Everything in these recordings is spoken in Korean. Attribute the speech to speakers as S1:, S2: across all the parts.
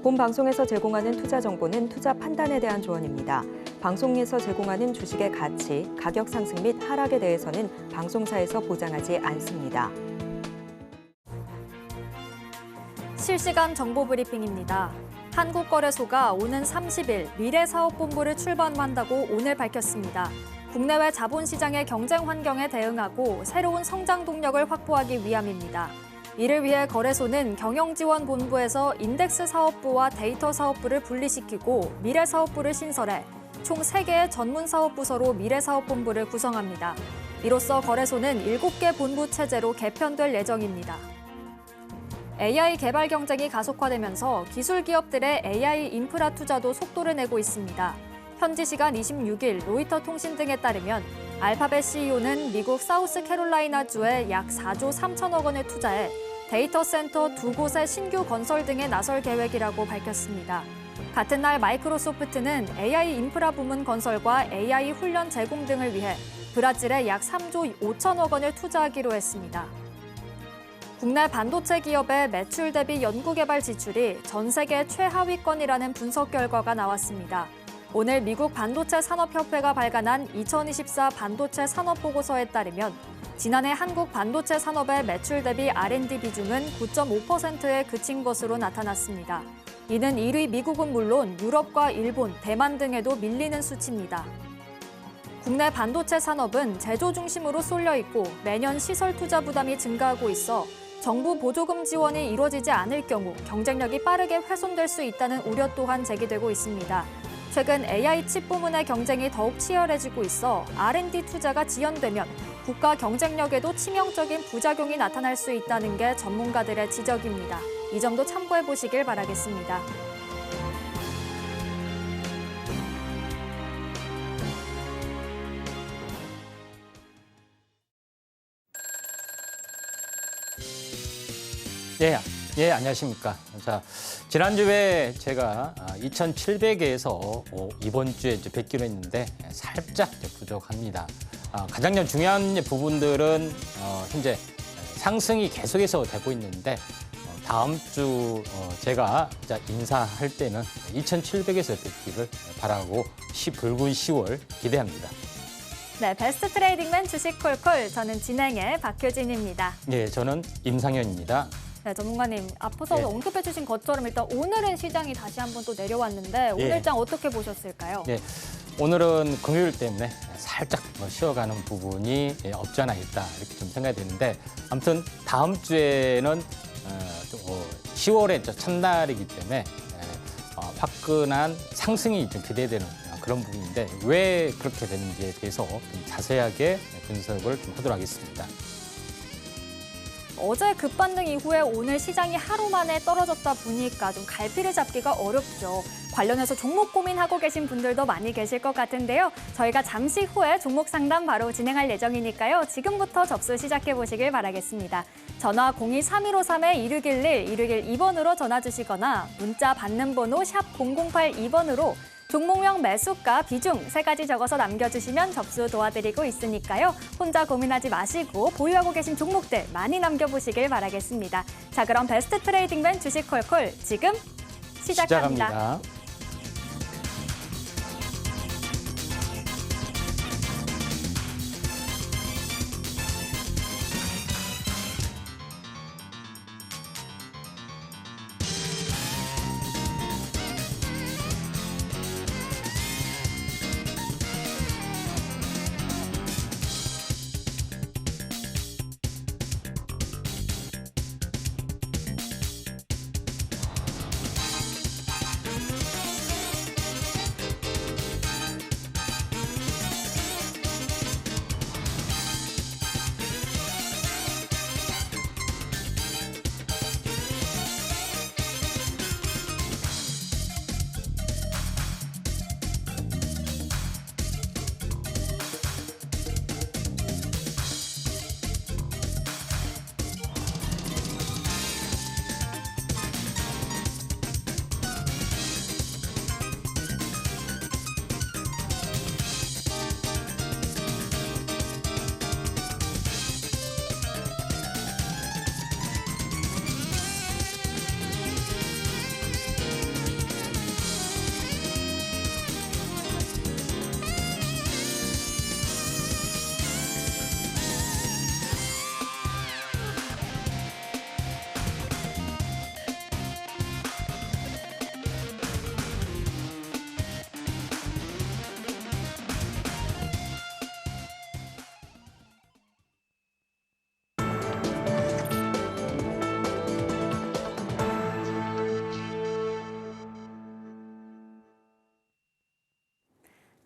S1: 본 방송에서 제공하는 투자 정보는 투자 판단에 대한 조언입니다. 방송에서 제공하는 주식의 가치, 가격 상승 및 하락에 대해서는 방송사에서 보장하지 않습니다.
S2: 실시간 정보 브리핑입니다. 한국거래소가 오는 30일 미래사업본부를 출범한다고 오늘 밝혔습니다. 국내외 자본시장의 경쟁 환경에 대응하고 새로운 성장 동력을 확보하기 위함입니다. 이를 위해 거래소는 경영지원본부에서 인덱스 사업부와 데이터 사업부를 분리시키고 미래사업부를 신설해 총 3개의 전문사업부서로 미래사업본부를 구성합니다. 이로써 거래소는 7개 본부 체제로 개편될 예정입니다. AI 개발 경쟁이 가속화되면서 기술 기업들의 AI 인프라 투자도 속도를 내고 있습니다. 현지 시간 26일 로이터 통신 등에 따르면 알파벳 CEO는 미국 사우스캐롤라이나주에 약 4조 3천억 원을 투자해 데이터 센터 2곳의 신규 건설 등에 나설 계획이라고 밝혔습니다. 같은 날 마이크로소프트는 AI 인프라 부문 건설과 AI 훈련 제공 등을 위해 브라질에 약 3조 5천억 원을 투자하기로 했습니다. 국내 반도체 기업의 매출 대비 연구개발 지출이 전 세계 최하위권이라는 분석 결과가 나왔습니다. 오늘 미국 반도체 산업협회가 발간한 2024 반도체 산업보고서에 따르면 지난해 한국 반도체 산업의 매출 대비 R&D 비중은 9.5%에 그친 것으로 나타났습니다. 이는 1위 미국은 물론 유럽과 일본, 대만 등에도 밀리는 수치입니다. 국내 반도체 산업은 제조 중심으로 쏠려 있고 매년 시설 투자 부담이 증가하고 있어 정부 보조금 지원이 이루어지지 않을 경우 경쟁력이 빠르게 훼손될 수 있다는 우려 또한 제기되고 있습니다. 최근 AI 칩 부문의 경쟁이 더욱 치열해지고 있어 R&D 투자가 지연되면 국가 경쟁력에도 치명적인 부작용이 나타날 수 있다는 게 전문가들의 지적입니다. 이 점도 참고해 보시길 바라겠습니다.
S3: 안녕하십니까. 자, 지난주에 제가 2,700에서 이번 주에 이제 뵙기로 했는데 살짝 부족합니다. 가장 중요한 부분들은 현재 상승이 계속해서 되고 있는데 다음 주 제가 인사할 때는 2,700에서 뵙기를 바라고 붉은 10월 기대합니다.
S2: 네, 베스트 트레이딩맨 주식 콜콜. 저는 진행의 박효진입니다.
S3: 네, 저는 임상현입니다.
S2: 네, 전문가님, 앞서서 언급해 주신 것처럼 일단 오늘은 시장이 다시 한번 또 내려왔는데 오늘장 어떻게 보셨을까요?
S3: 네, 오늘은 금요일 때문에 살짝 쉬어가는 부분이 없지 않아 있다 이렇게 좀 생각이 되는데 아무튼 다음 주에는 10월의 첫날이기 때문에 화끈한 상승이 좀 기대되는 그런 부분인데 왜 그렇게 되는지에 대해서 좀 자세하게 분석을 좀 하도록 하겠습니다.
S2: 어제 급반등 이후에 오늘 시장이 하루 만에 떨어졌다 보니까 좀 갈피를 잡기가 어렵죠. 관련해서 종목 고민하고 계신 분들도 많이 계실 것 같은데요. 저희가 잠시 후에 종목 상담 바로 진행할 예정이니까요. 지금부터 접수 시작해 보시길 바라겠습니다. 전화 02-3253-1611, 1612번으로 전화 주시거나 문자 받는 번호 샵 0082번으로 종목명 매수가 비중 3가지 적어서 남겨주시면 접수 도와드리고 있으니까요. 혼자 고민하지 마시고 보유하고 계신 종목들 많이 남겨보시길 바라겠습니다. 자, 그럼 베스트 트레이딩맨 주식 콜콜 지금 시작합니다.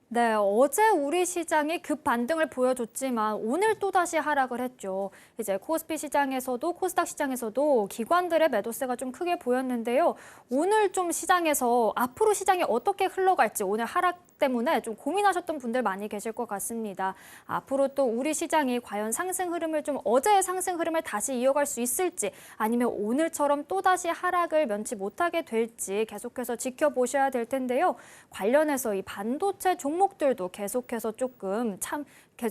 S2: 네, 어제 우리 시장이 급 반등을 보여줬지만 오늘 또다시 하락을 했죠. 이제 코스피 시장에서도 코스닥 시장에서도 기관들의 매도세가 좀 크게 보였는데요. 오늘 좀 시장에서 앞으로 시장이 어떻게 흘러갈지 오늘 하락 때문에 좀 고민하셨던 분들 많이 계실 것 같습니다. 앞으로 또 우리 시장이 과연 상승 흐름을 좀 어제의 상승 흐름을 다시 이어갈 수 있을지 아니면 오늘처럼 또다시 하락을 면치 못하게 될지 계속해서 지켜보셔야 될 텐데요. 관련해서 이 반도체 종목들도 계속해서 조금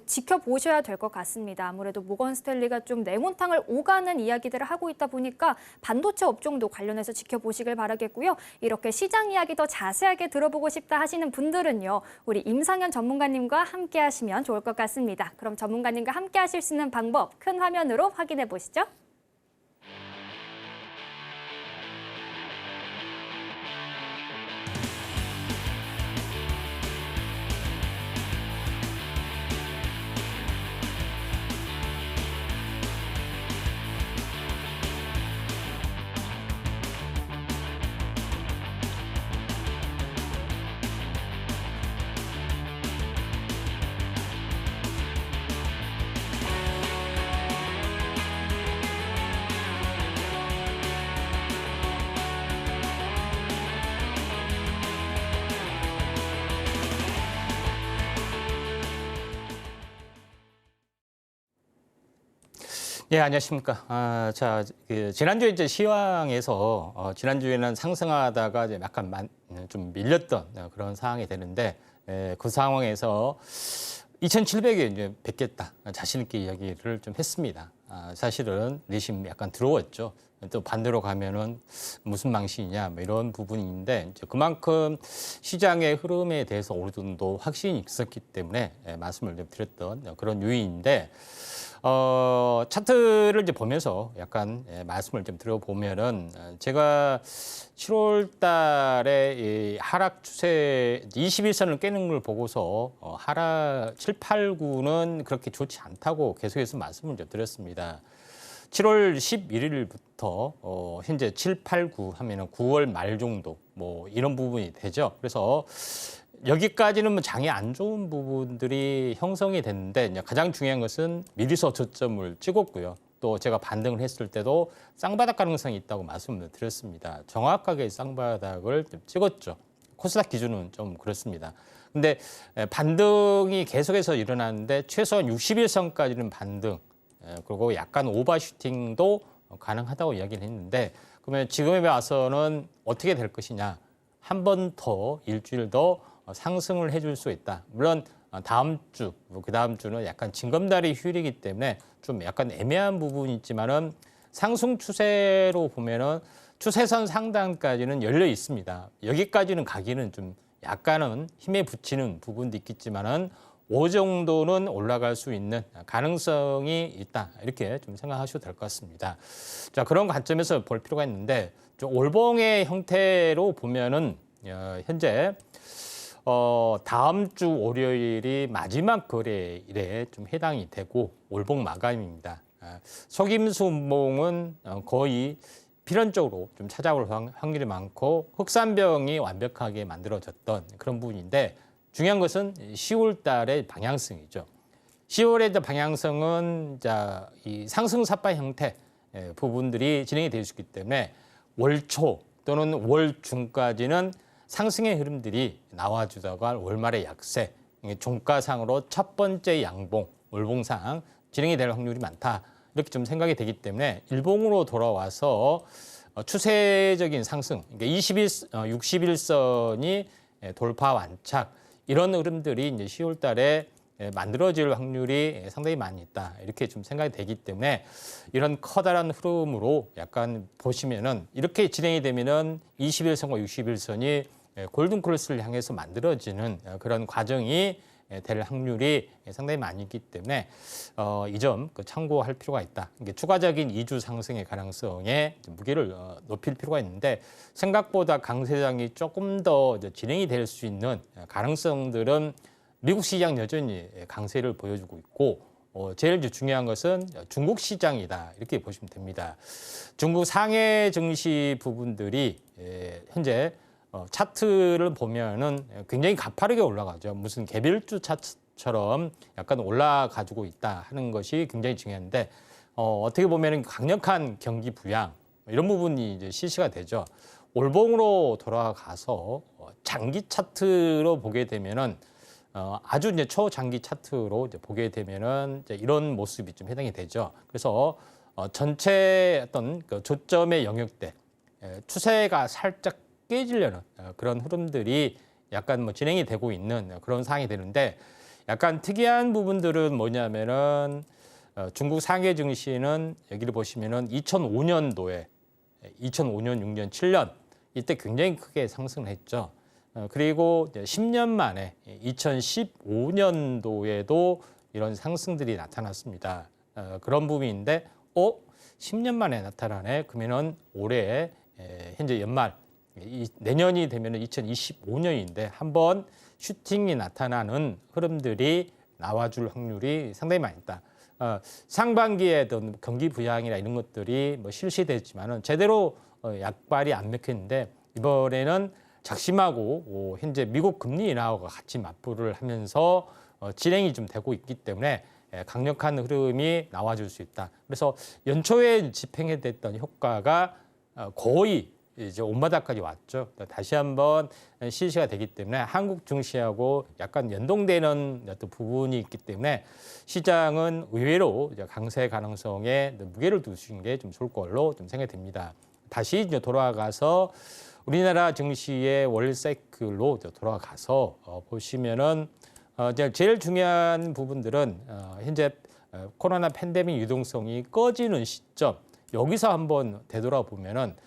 S2: 지켜보셔야 될 것 같습니다. 아무래도 모건스탠리가 좀 냉온탕을 오가는 이야기들을 하고 있다 보니까 반도체 업종도 관련해서 지켜보시길 바라겠고요. 이렇게 시장 이야기 더 자세하게 들어보고 싶다 하시는 분들은요. 우리 임상현 전문가님과 함께 하시면 좋을 것 같습니다. 그럼 전문가님과 함께 하실 수 있는 방법 큰 화면으로 확인해 보시죠.
S3: 예, 안녕하십니까. 지난주에 이제 시황에서 지난주에는 상승하다가 이제 약간 좀 밀렸던 그런 상황이 되는데 그 상황에서 2,700에 이제 뵙겠다 자신 있게 이야기를 좀 했습니다. 사실은 내심 약간 두려웠죠. 또 반대로 가면은 무슨 망신이냐 뭐 이런 부분인데 이제 그만큼 시장의 흐름에 대해서 어느 정도 확신이 있었기 때문에 말씀을 좀 드렸던 그런 요인인데. 차트를 이제 보면서 약간 말씀을 좀 드려보면은 제가 7월 달에 이 하락 추세 21선을 깨는 걸 보고서 하락 7, 8, 9는 그렇게 좋지 않다고 계속해서 말씀을 좀 드렸습니다. 7월 11일부터 현재 7, 8, 9 하면은 9월 말 정도 뭐 이런 부분이 되죠. 그래서 여기까지는 뭐 장이 안 좋은 부분들이 형성이 됐는데 가장 중요한 것은 미리서 저점을 찍었고요. 또 제가 반등을 했을 때도 쌍바닥 가능성이 있다고 말씀을 드렸습니다. 정확하게 쌍바닥을 좀 찍었죠. 코스닥 기준은 좀 그렇습니다. 근데 반등이 계속해서 일어나는데 최소한 60일선까지는 반등, 그리고 약간 오버슈팅도 가능하다고 이야기를 했는데 그러면 지금에 와서는 어떻게 될 것이냐. 한 번 더 일주일 더 상승을 해줄 수 있다. 물론 다음 주, 그 다음 주는 약간 징검다리 휴일이기 때문에 좀 약간 애매한 부분이 있지만은 상승 추세로 보면은 추세선 상단까지는 열려 있습니다. 여기까지는 가기는 좀 약간은 힘에 붙이는 부분도 있겠지만은 5 정도는 올라갈 수 있는 가능성이 있다. 이렇게 좀 생각하셔도 될 것 같습니다. 자, 그런 관점에서 볼 필요가 있는데 좀 올봉의 형태로 보면은 현재 다음 주 월요일이 마지막 거래일에 좀 해당이 되고 올봉 마감입니다. 속임수 운봉은 거의 필연적으로 좀 찾아올 확률이 많고 흑산병이 완벽하게 만들어졌던 그런 부분인데 중요한 것은 10월 달의 방향성이죠. 10월의 방향성은 이 상승-삿바 형태 부분들이 진행이 될 수 있기 때문에 월 초 또는 월 중까지는 상승의 흐름들이 나와주다가 월말의 약세, 종가상으로 첫 번째 양봉, 월봉상 진행이 될 확률이 많다. 이렇게 좀 생각이 되기 때문에 일봉으로 돌아와서 추세적인 상승, 그러니까 60일선이 돌파 완착, 이런 흐름들이 이제 10월 달에 만들어질 확률이 상당히 많이 있다. 이렇게 좀 생각이 되기 때문에 이런 커다란 흐름으로 약간 보시면은 이렇게 진행이 되면은 21선과 60일선이 골든크로스를 향해서 만들어지는 그런 과정이 될 확률이 상당히 많이 있기 때문에 이 점 참고할 필요가 있다. 이게 추가적인 2주 상승의 가능성에 무게를 높일 필요가 있는데 생각보다 강세장이 조금 더 진행이 될 수 있는 가능성들은 미국 시장 여전히 강세를 보여주고 있고 제일 중요한 것은 중국 시장이다. 이렇게 보시면 됩니다. 중국 상해 증시 부분들이 현재 차트를 보면은 굉장히 가파르게 올라가죠. 무슨 개별주 차트처럼 약간 올라가지고 있다 하는 것이 굉장히 중요한데 어떻게 보면은 강력한 경기 부양 이런 부분이 이제 실시가 되죠. 올봉으로 돌아가서 장기 차트로 보게 되면은 아주 이제 초장기 차트로 이제 보게 되면은 이제 이런 모습이 좀 해당이 되죠. 그래서 전체 어떤 그 조점의 영역대 추세가 살짝 깨지려는 그런 흐름들이 약간 뭐 진행이 되고 있는 그런 상황이 되는데 약간 특이한 부분들은 뭐냐면은 중국 상해 증시는 여기를 보시면은 2005년도에 2005년, 6년, 7년 이때 굉장히 크게 상승을 했죠. 그리고 10년 만에 2015년도에도 이런 상승들이 나타났습니다. 그런 부분인데 10년 만에 나타나네. 그러면은 올해 현재 연말 내년이 되면은 2025년인데 한번 슈팅이 나타나는 흐름들이 나와줄 확률이 상당히 많이 있다. 상반기에 어떤 경기 부양이나 이런 것들이 뭐 실시됐지만은 제대로 약발이 안 맥혔는데 이번에는 작심하고 현재 미국 금리 인하와 같이 맞불을 하면서 진행이 좀 되고 있기 때문에 강력한 흐름이 나와줄 수 있다. 그래서 연초에 집행됐던 효과가 거의 이제 온바닥까지 왔죠. 다시 한번 실시가 되기 때문에 한국 증시하고 약간 연동되는 어떤 부분이 있기 때문에 시장은 의외로 이제 강세 가능성에 무게를 두시는 게 좀 좋을 걸로 좀 생각이 됩니다. 다시 이제 돌아가서 우리나라 증시의 월 사이클로 돌아가서 보시면은 제일 중요한 부분들은 현재 코로나 팬데믹 유동성이 꺼지는 시점 여기서 한번 되돌아보면은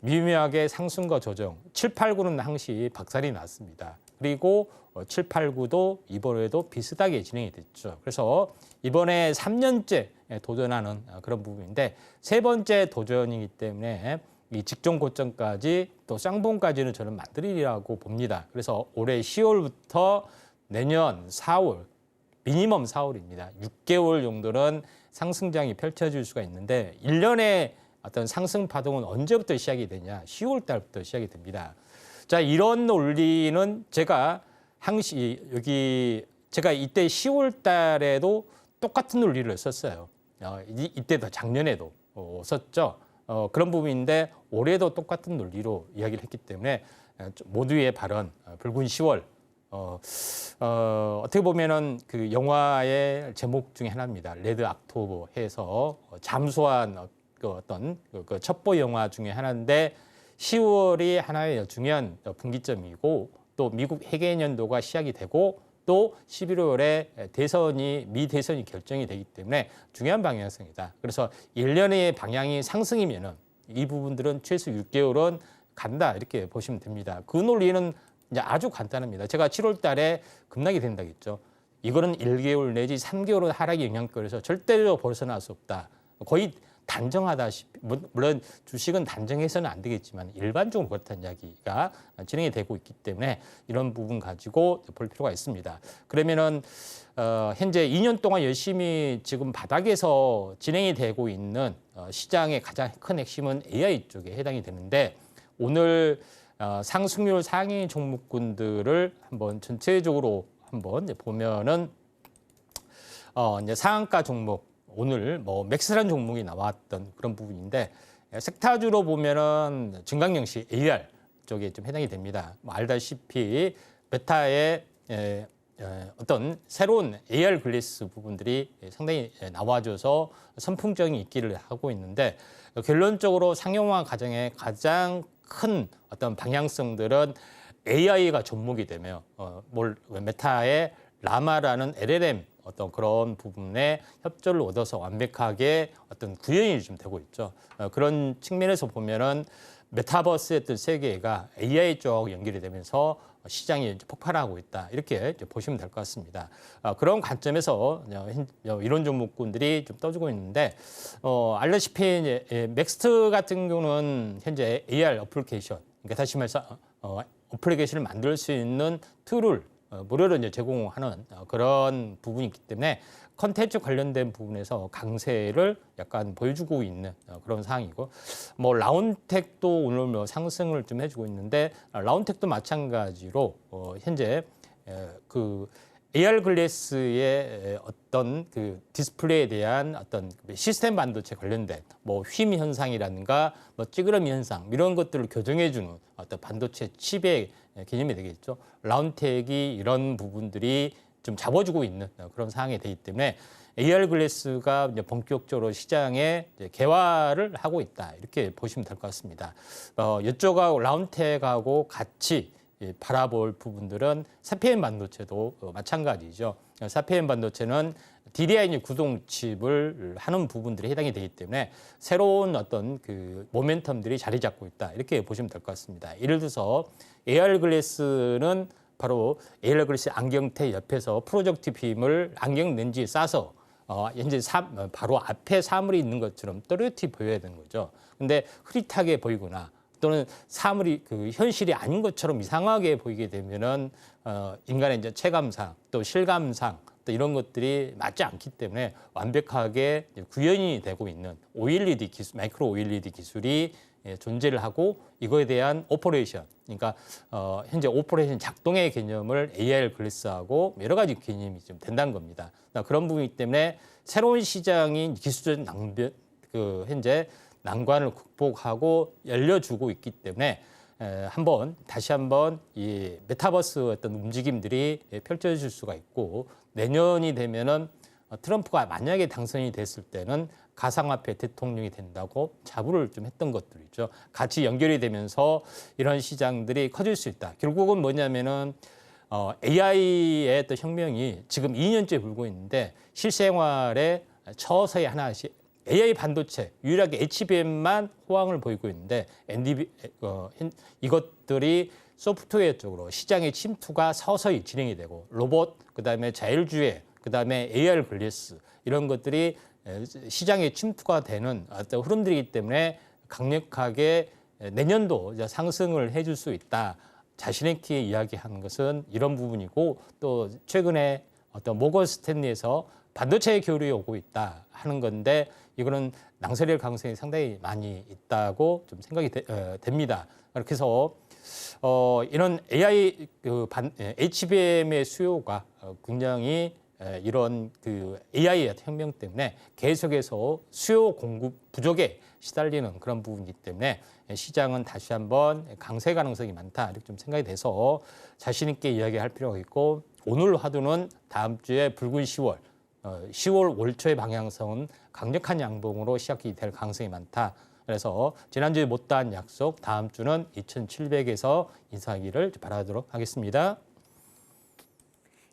S3: 미묘하게 상승과 조정 7, 8, 9는 항시 박살이 났습니다. 그리고 7, 8, 9도 이번에도 비슷하게 진행이 됐죠. 그래서 이번에 3년째 도전하는 그런 부분인데 세 번째 도전이기 때문에 이 직전 고점까지 또 쌍봉까지는 저는 만들이라고 봅니다. 그래서 올해 10월부터 내년 4월 미니멈 4월입니다. 6개월 정도는 상승장이 펼쳐질 수가 있는데 1년에 어떤 상승 파동은 언제부터 시작이 되냐? 10월 달부터 시작이 됩니다. 자, 이런 논리는 제가 항시 여기 제가 이때 10월 달에도 똑같은 논리를 썼어요. 이때도 작년에도 썼죠. 그런 부분인데 올해도 똑같은 논리로 이야기를 했기 때문에 모두의 발언 붉은 10월 어떻게 보면은 그 영화의 제목 중에 하나입니다. 레드 악토버 해서 잠수한 그 어떤 그 첩보 영화 중에 하나인데 10월이 하나의 중요한 분기점이고 또 미국 회계연도가 시작이 되고 또 11월에 미 대선이 결정이 되기 때문에 중요한 방향성이다. 그래서 1년의 방향이 상승이면은 이 부분들은 최소 6개월은 간다 이렇게 보시면 됩니다. 그 논리는 이제 아주 간단합니다. 제가 7월 달에 급락이 된다고 했죠. 이거는 1개월 내지 3개월은 하락의 영향권에서 절대로 벗어날 수 없다. 거의 단정하다시피 물론 주식은 단정해서는 안 되겠지만 일반적으로 그렇다는 이야기가 진행이 되고 있기 때문에 이런 부분 가지고 볼 필요가 있습니다. 그러면은 현재 2년 동안 열심히 지금 바닥에서 진행이 되고 있는 시장의 가장 큰 핵심은 AI 쪽에 해당이 되는데 오늘 상승률 상위 종목군들을 한번 전체적으로 한번 보면은 이제 상한가 종목 오늘 뭐 맥스라는 종목이 나왔던 그런 부분인데 섹타주로 보면은 증강영시 AR 쪽에 좀 해당이 됩니다. 뭐 알다시피 메타의 어떤 새로운 AR 글래스 부분들이 상당히 나와줘서 선풍적인 있기를 하고 있는데 결론적으로 상용화 과정의 가장 큰 어떤 방향성들은 AI가 접목이 되며 메타의 라마라는 LLM 어떤 그런 부분에 협조를 얻어서 완벽하게 어떤 구현이 좀 되고 있죠. 그런 측면에서 보면은 메타버스의 어떤 세계가 AI 쪽 연결이 되면서 시장이 이제 폭발하고 있다. 이렇게 이제 보시면 될 것 같습니다. 그런 관점에서 이런 종목군들이 좀 떠주고 있는데 알다시피 이제 맥스트 같은 경우는 현재 AR 어플리케이션, 그러니까 다시 말해서 어플리케이션을 만들 수 있는 툴을 무료로 이제 제공하는 그런 부분이 있기 때문에 컨텐츠 관련된 부분에서 강세를 약간 보여주고 있는 그런 상황이고, 뭐 라운텍도 오늘 뭐 상승을 좀 해주고 있는데, 라운텍도 마찬가지로 현재 그 AR 글래스의 어떤 그 디스플레이에 대한 어떤 시스템 반도체 관련된 뭐 휨 현상이라든가 뭐 찌그러미 현상 이런 것들을 교정해주는 어떤 반도체 칩의 개념이 되겠죠. 라운텍이 이런 부분들이 좀 잡아주고 있는 그런 상황이 되기 때문에 AR 글래스가 이제 본격적으로 시장에 이제 개화를 하고 있다, 이렇게 보시면 될 것 같습니다. 이쪽하고 라운텍하고 같이 바라볼 부분들은 사피엔 반도체도 마찬가지죠. 사피엔 반도체는 DDI 구동 칩을 하는 부분들이 해당이 되기 때문에 새로운 어떤 그 모멘텀들이 자리 잡고 있다, 이렇게 보시면 될 것 같습니다. 예를 들어서 AR 글래스는 바로 AR 글래스 안경테 옆에서 프로젝티빔을 안경 렌즈에 싸서 현재 바로 앞에 사물이 있는 것처럼 또렷이 보여야 되는 거죠. 근데 흐릿하게 보이거나 또는 사물이 그 현실이 아닌 것처럼 이상하게 보이게 되면은 인간의 이제 체감상 또 실감상 또 이런 것들이 맞지 않기 때문에 완벽하게 구현이 되고 있는 OLED 기술, 마이크로 OLED 기술이 존재를 하고, 이거에 대한 오퍼레이션, 그러니까 현재 오퍼레이션 작동의 개념을 AR 글래스하고 여러 가지 개념이 좀 된다는 겁니다. 그런 부분이기 때문에 새로운 시장인 기술적 낭변, 현재 난관을 극복하고 열려주고 있기 때문에 다시 한번 이 메타버스 어떤 움직임들이 펼쳐질 수가 있고, 내년이 되면은 트럼프가 만약에 당선이 됐을 때는 가상화폐 대통령이 된다고 자부를 좀 했던 것들이죠. 같이 연결이 되면서 이런 시장들이 커질 수 있다. 결국은 뭐냐면은 AI의 어떤 혁명이 지금 2년째 불고 있는데 실생활에 서서히 하나씩 AI 반도체, 유일하게 HBM만 호황을 보이고 있는데 이것들이 소프트웨어 쪽으로 시장의 침투가 서서히 진행이 되고, 로봇, 그다음에 자율주행, 그다음에 AR 글래스 이런 것들이 시장에 침투가 되는 어떤 흐름들이기 때문에 강력하게 내년도 이제 상승을 해줄 수 있다. 자신 있게 이야기하는 것은 이런 부분이고, 또 최근에 어떤 모건 스탠리에서 반도체 교류에 오고 있다 하는 건데, 이거는 낭설일 가능성이 상당히 많이 있다고 좀 생각이 됩니다. 그렇게 해서 이런 AI HBM의 수요가 굉장히 이런 그 AI의 혁명 때문에 계속해서 수요 공급 부족에 시달리는 그런 부분이기 때문에 시장은 다시 한번 강세 가능성이 많다, 이렇게 좀 생각이 돼서 자신 있게 이야기할 필요가 있고, 오늘 화두는 다음 주에 붉은 10월 올 초의 방향성은 강력한 양봉으로 시작이 될 가능성이 많다. 그래서 지난주에 못다한 약속, 다음 주는 2700에서 인사하기를 바라도록 하겠습니다.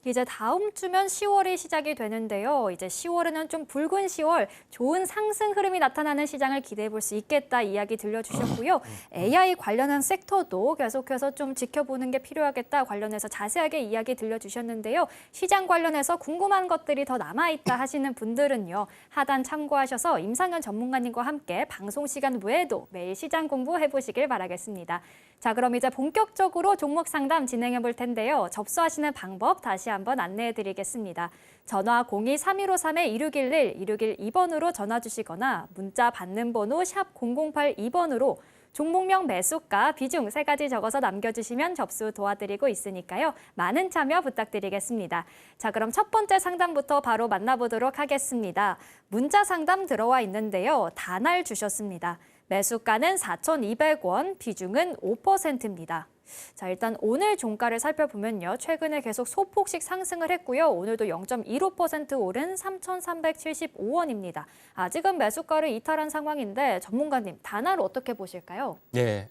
S2: 이제 다음 주면 10월이 시작이 되는데요. 이제 10월에는 좀 붉은 10월, 좋은 상승 흐름이 나타나는 시장을 기대해 볼 수 있겠다 이야기 들려주셨고요. AI 관련한 섹터도 계속해서 좀 지켜보는 게 필요하겠다 관련해서 자세하게 이야기 들려주셨는데요. 시장 관련해서 궁금한 것들이 더 남아있다 하시는 분들은요. 하단 참고하셔서 임상현 전문가님과 함께 방송 시간 외에도 매일 시장 공부해 보시길 바라겠습니다. 자, 그럼 이제 본격적으로 종목 상담 진행해 볼 텐데요. 접수하시는 방법 다시 한번 안내해 드리겠습니다. 전화 02-3153-2611, 2612번으로 전화 주시거나 문자 받는 번호 샵 0082번으로 종목명, 매수가, 비중 3가지 적어서 남겨주시면 접수 도와드리고 있으니까요. 많은 참여 부탁드리겠습니다. 자, 그럼 첫 번째 상담부터 바로 만나보도록 하겠습니다. 문자 상담 들어와 있는데요. 다날 주셨습니다. 매수가는 4,200원, 비중은 5%입니다. 자, 일단 오늘 종가를 살펴보면요. 최근에 계속 소폭씩 상승을 했고요. 오늘도 0.15% 오른 3,375원입니다. 아직은 매수가를 이탈한 상황인데 전문가님, 다날 어떻게 보실까요?
S3: 네,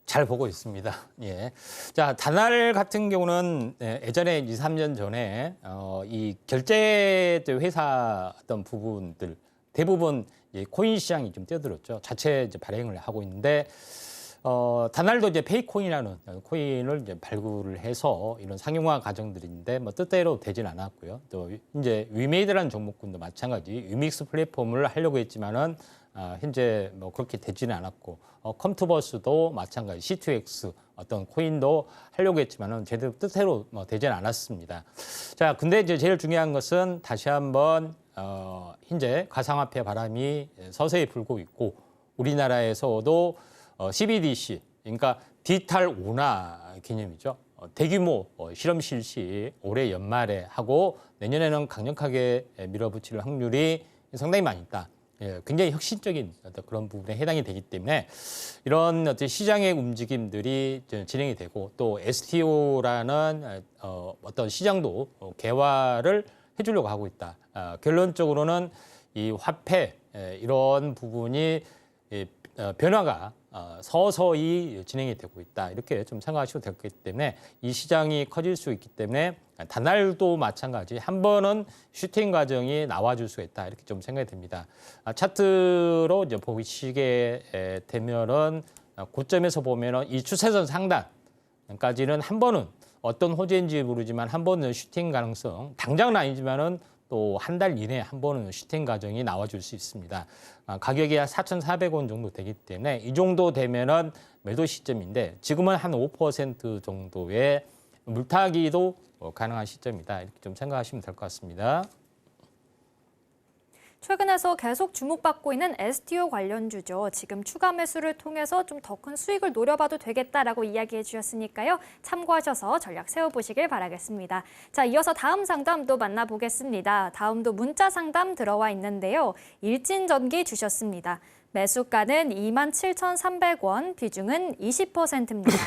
S3: 잘 보고 있습니다. 예. 자, 다날 같은 경우는 예전에 2, 3년 전에 이 결제 회사 어떤 부분들 대부분 코인 시장이 좀 뛰어들었죠. 자체 이제 발행을 하고 있는데 다날도 이제 페이코인이라는 코인을 이제 발굴을 해서 이런 상용화 과정들인데 뭐 뜻대로 되진 않았고요. 또 이제 위메이드라는 종목군도 마찬가지 위믹스 플랫폼을 하려고 했지만은 현재 뭐 그렇게 되지는 않았고 컴투버스도 마찬가지 C2X 어떤 코인도 하려고 했지만은 제대로 뜻대로 되지는 않았습니다. 자, 근데 이제 제일 중요한 것은 다시 한번 현재 가상화폐 바람이 서서히 불고 있고 우리나라에서도 CBDC, 그러니까 디지털 원화 개념이죠. 대규모 실험 실시 올해 연말에 하고 내년에는 강력하게 밀어붙일 확률이 상당히 많이 있다. 굉장히 혁신적인 어떤 그런 부분에 해당이 되기 때문에 이런 어떤 시장의 움직임들이 진행이 되고 또 STO라는 어떤 시장도 개화를 해주려고 하고 있다. 결론적으로는 이 화폐 이런 부분이 변화가 서서히 진행이 되고 있다. 이렇게 좀 생각하셔도 될 거기 때문에 이 시장이 커질 수 있기 때문에 다날도 마찬가지 한 번은 슈팅 과정이 나와줄 수 있다. 이렇게 좀 생각이 됩니다. 차트로 이제 보시게 되면은 고점에서 보면은 이 추세선 상단까지는 한 번은 어떤 호재인지 모르지만 한 번은 슈팅 가능성 당장은 아니지만은 또 한 달 이내에 한 번은 슈팅 과정이 나와줄 수 있습니다. 가격이 한 4,400원 정도 되기 때문에 이 정도 되면은 매도 시점인데 지금은 한 5% 정도의 물타기도 가능한 시점이다. 이렇게 좀 생각하시면 될 것 같습니다.
S2: 최근에서 계속 주목받고 있는 STO 관련주죠. 지금 추가 매수를 통해서 좀 더 큰 수익을 노려봐도 되겠다라고 이야기해 주셨으니까요. 참고하셔서 전략 세워보시길 바라겠습니다. 자, 이어서 다음 상담도 만나보겠습니다. 다음도 문자 상담 들어와 있는데요. 일진전기 주셨습니다. 매수가는 27,300원, 비중은 20%입니다.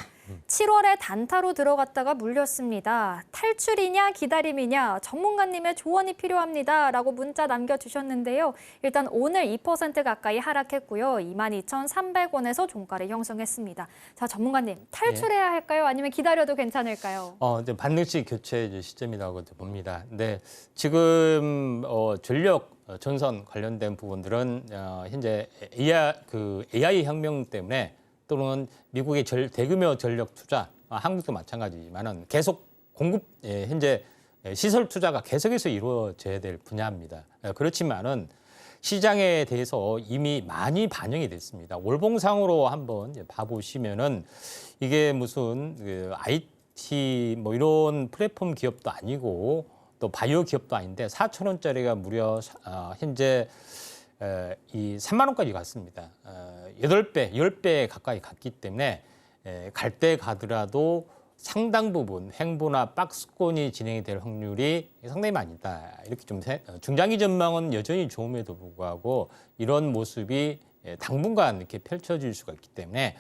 S2: 7월에 단타로 들어갔다가 물렸습니다. 탈출이냐 기다림이냐 전문가님의 조언이 필요합니다. 라고 문자 남겨주셨는데요. 일단 오늘 2% 가까이 하락했고요. 22,300원에서 종가를 형성했습니다. 자, 전문가님 탈출해야 할까요? 아니면 기다려도 괜찮을까요?
S3: 이제 반드시 교체 시점이라고 봅니다. 근데 지금 전력 전선 관련된 부분들은 현재 AI 혁명 때문에 또는 미국의 대규모 전력 투자, 한국도 마찬가지지만은 계속 현재 시설 투자가 계속해서 이루어져야 될 분야입니다. 그렇지만은 시장에 대해서 이미 많이 반영이 됐습니다. 월봉상으로 한번 봐보시면은 이게 무슨 IT 뭐 이런 플랫폼 기업도 아니고 또 바이오 기업도 아닌데 4,000원짜리가 무려 현재 이 3만 원까지 갔습니다. 8배, 10배 가까이 갔기 때문에 갈 때 가더라도 상당 부분 횡보나 박스권이 진행이 될 확률이 상당히 많이 있다. 이렇게 좀 중장기 전망은 여전히 좋음에도 불구하고 이런 모습이 당분간 이렇게 펼쳐질 수가 있기 때문에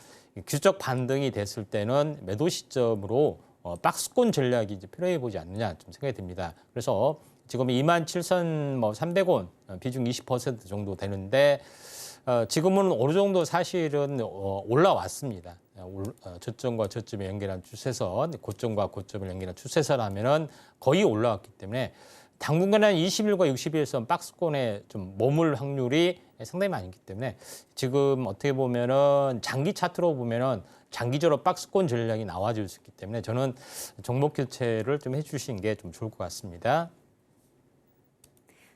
S3: 규적 반등이 됐을 때는 매도 시점으로 박스권 전략이 이제 필요해 보지 않느냐 좀 생각이 듭니다. 그래서 지금 27,300원 비중 20% 정도 되는데 지금은 어느 정도 사실은 올라왔습니다. 저점과 저점을 연결한 추세선, 고점과 고점을 연결한 추세선하면은 거의 올라왔기 때문에 당분간은 20일과 60일선 박스권에 좀 머물 확률이 상당히 많이 있기 때문에 지금 어떻게 보면은 장기 차트로 보면은 장기적으로 박스권 전략이 나와줄 수 있기 때문에 저는 종목 교체를 좀 해주시는 게 좀 좋을 것 같습니다.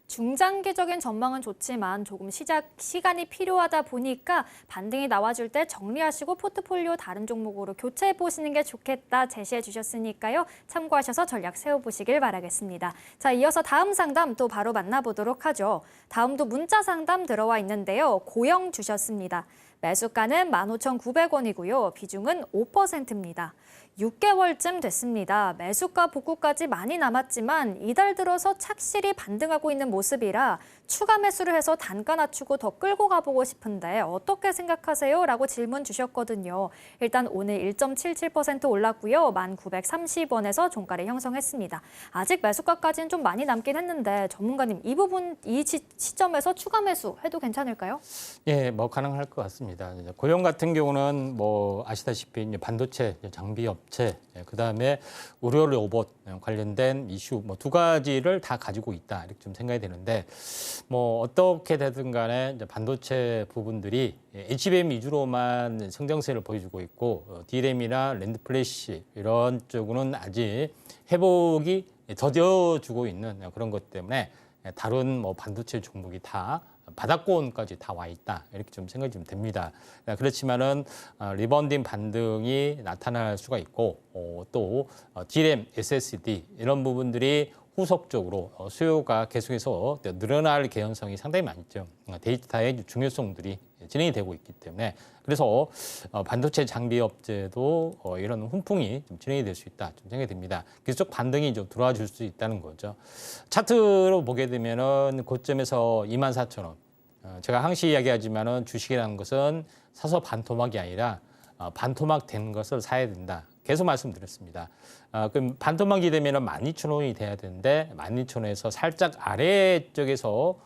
S2: 중장기적인 전망은 좋지만 조금 시간이 필요하다 보니까 반등이 나와줄 때 정리하시고 포트폴리오 다른 종목으로 교체해 보시는 게 좋겠다 제시해 주셨으니까요. 참고하셔서 전략 세워보시길 바라겠습니다. 자, 이어서 다음 상담 또 바로 만나보도록 하죠. 다음도 문자 상담 들어와 있는데요. 고영 주셨습니다. 매수가는 15,900원이고요. 비중은 5%입니다. 6개월쯤 됐습니다. 매수가 복구까지 많이 남았지만 이달 들어서 착실히 반등하고 있는 모습이라 추가 매수를 해서 단가 낮추고 더 끌고 가보고 싶은데 어떻게 생각하세요? 라고 질문 주셨거든요. 일단 오늘 1.77% 올랐고요. 1,930원에서 종가를 형성했습니다. 아직 매수가까지는 좀 많이 남긴 했는데 전문가님 이 부분 이 시점에서 추가 매수 해도 괜찮을까요?
S3: 예, 뭐 가능할 것 같습니다. 고용 같은 경우는 뭐 아시다시피 이제 반도체, 장비 업체, 그다음에 의료 로봇 관련된 이슈 뭐 두 가지를 다 가지고 있다 이렇게 좀 생각이 되는데 뭐 어떻게 되든 간에 이제 반도체 부분들이 HBM 위주로만 성장세를 보여주고 있고 D램이나 랜드 플래시 이런 쪽은 아직 회복이 더뎌주고 있는 그런 것 때문에 다른 뭐 반도체 종목이 다 바닥권까지 다 와 있다 이렇게 좀 생각이 좀 됩니다. 그렇지만은 리바운딩 반등이 나타날 수가 있고 또 DRAM, SSD 이런 부분들이 후속적으로 수요가 계속해서 늘어날 개연성이 상당히 많죠. 데이터의 중요성들이 진행이 되고 있기 때문에 그래서 반도체 장비 업체도 이런 훈풍이 좀 진행이 될 수 있다 좀 생각이 듭니다. 계속 반등이 좀 들어와 줄 수 있다는 거죠. 차트로 보게 되면은 고점에서 24,000원. 제가 항시 이야기하지만은 주식이라는 것은 사서 반토막이 아니라 반토막 된 것을 사야 된다. 계속 말씀드렸습니다. 그럼 반토막이 되면은 12,000원이 돼야 되는데 12,000원에서 살짝 아래쪽에서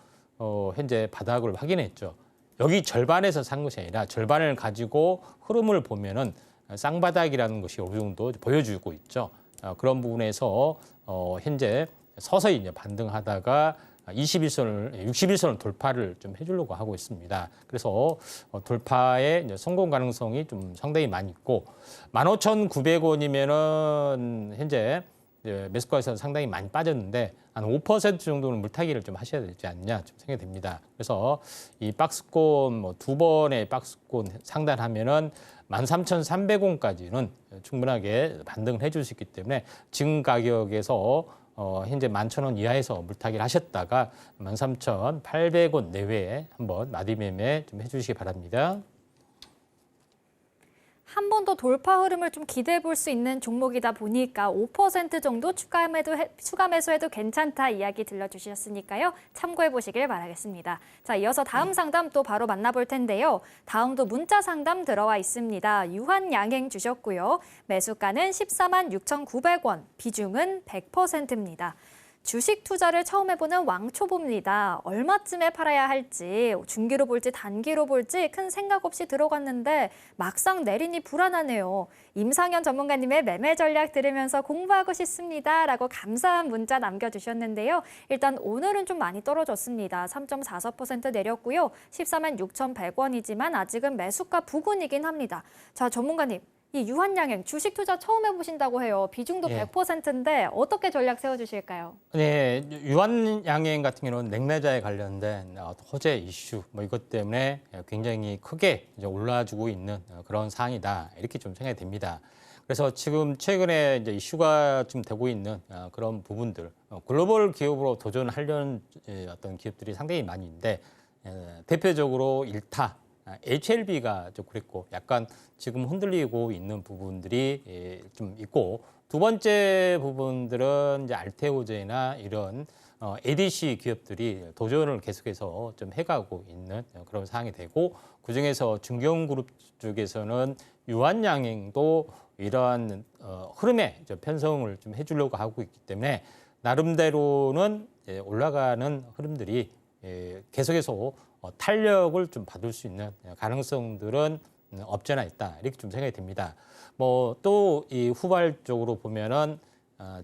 S3: 현재 바닥을 확인했죠. 여기 절반에서 산 것이 아니라 절반을 가지고 흐름을 보면은 쌍바닥이라는 것이 어느 정도 보여주고 있죠. 그런 부분에서 현재 서서히 이제 반등하다가 61선을 돌파를 좀 해주려고 하고 있습니다. 그래서 돌파의 이제 성공 가능성이 좀 상당히 많이 있고 15,900원이면은 현재 매수가에서는 상당히 많이 빠졌는데 한 5% 정도는 물타기를 좀 하셔야 되지 않냐 좀 생각이 됩니다. 그래서 이 박스권 두 번의 박스권 상단하면은 13,300원까지는 충분하게 반등을 해줄 수 있기 때문에 지금 가격에서 현재 11,000원 이하에서 물타기를 하셨다가 13,800원 내외에 한번 마디 매매 좀 해주시기 바랍니다.
S2: 한 번 더 돌파 흐름을 좀 기대해 볼 수 있는 종목이다 보니까 5% 정도 추가 매수해도 괜찮다 이야기 들려주셨으니까요. 참고해 보시길 바라겠습니다. 자, 이어서 다음 상담 또 바로 만나볼 텐데요. 다음도 문자 상담 들어와 있습니다. 유한양행 주셨고요. 매수가는 146,900원, 비중은 100%입니다. 주식 투자를 처음 해보는 왕초보입니다. 얼마쯤에 팔아야 할지, 중기로 볼지 단기로 볼지 큰 생각 없이 들어갔는데 막상 내리니 불안하네요. 임상현 전문가님의 매매 전략 들으면서 공부하고 싶습니다. 라고 감사한 문자 남겨주셨는데요. 일단 오늘은 좀 많이 떨어졌습니다. 3.44% 내렸고요. 146,100원이지만 아직은 매수가 부근이긴 합니다. 자, 전문가님. 이 유한양행 주식 투자 처음 해보신다고 해요. 비중도 100%인데 어떻게 전략 세워주실까요?
S3: 네, 유한양행 같은 경우는 냉매자에 관련된 호재 이슈 이것 때문에 굉장히 크게 이제 올라주고 있는 그런 사항이다 이렇게 좀 생각이 됩니다. 그래서 지금 최근에 이제 이슈가 좀 되고 있는 그런 부분들 글로벌 기업으로 도전하려는 어떤 기업들이 상당히 많이 있는데 대표적으로 일타 HLB가 좀 그랬고 약간 지금 흔들리고 있는 부분들이 좀 있고 두 번째 부분들은 이제 알테오제나 이런 ADC 기업들이 도전을 계속해서 좀 해가고 있는 그런 상황이 되고 그중에서 중견그룹 쪽에서는 유한양행도 이러한 흐름에 편성을 좀 해주려고 하고 있기 때문에 나름대로는 올라가는 흐름들이 계속해서 탄력을 좀 받을 수 있는 가능성들은 없지 않아 있다 이렇게 좀 생각이 듭니다. 또 이 후발적으로 보면은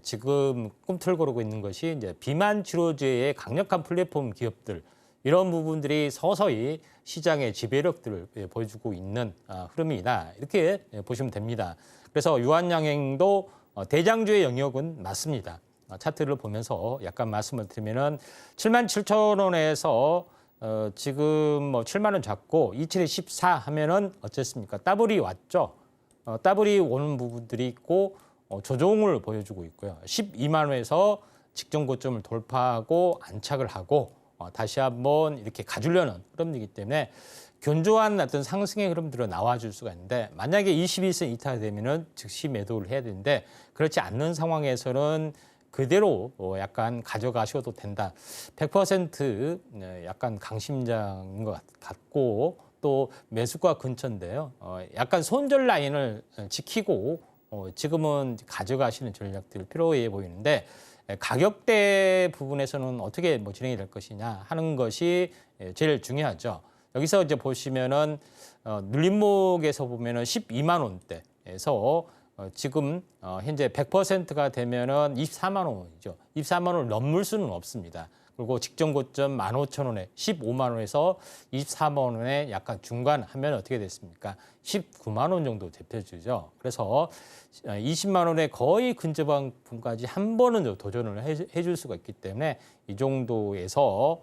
S3: 지금 꿈틀거리고 있는 것이 이제 비만 치료제의 강력한 플랫폼 기업들 이런 부분들이 서서히 시장의 지배력들을 보여주고 있는 흐름이다 이렇게 보시면 됩니다. 그래서 유한양행도 대장주의 영역은 맞습니다. 차트를 보면서 약간 말씀을 드리면은 77,000원에서 지금 7만 원 잡고 27에 14 하면은 어쨌습니까? 더블이 왔죠. 더블이 오는 부분들이 있고 조정을 보여주고 있고요. 12만 원에서 직전 고점을 돌파하고 안착을 하고 다시 한번 이렇게 가주려는 흐름이기 때문에 견조한 어떤 상승의 흐름들로 나와줄 수가 있는데 만약에 21선 이탈되면은 즉시 매도를 해야 되는데 그렇지 않는 상황에서는 그대로 약간 가져가셔도 된다. 100% 약간 강심장인 것 같고 또 매수가 근처인데요. 약간 손절 라인을 지키고 지금은 가져가시는 전략들이 필요해 보이는데 가격대 부분에서는 어떻게 진행이 될 것이냐 하는 것이 제일 중요하죠. 여기서 이제 보시면은 눌림목에서 보면은 12만 원대에서 지금 현재 100%가 되면은 24만 원이죠. 24만 원을 넘을 수는 없습니다. 그리고 직전 고점 15,000원에 15만 원에서 24만 원에 약간 중간 하면 어떻게 됐습니까? 19만 원 정도 대표주죠. 그래서 20만 원에 거의 근접한 분까지 한 번은 도전을 해줄 수가 있기 때문에 이 정도에서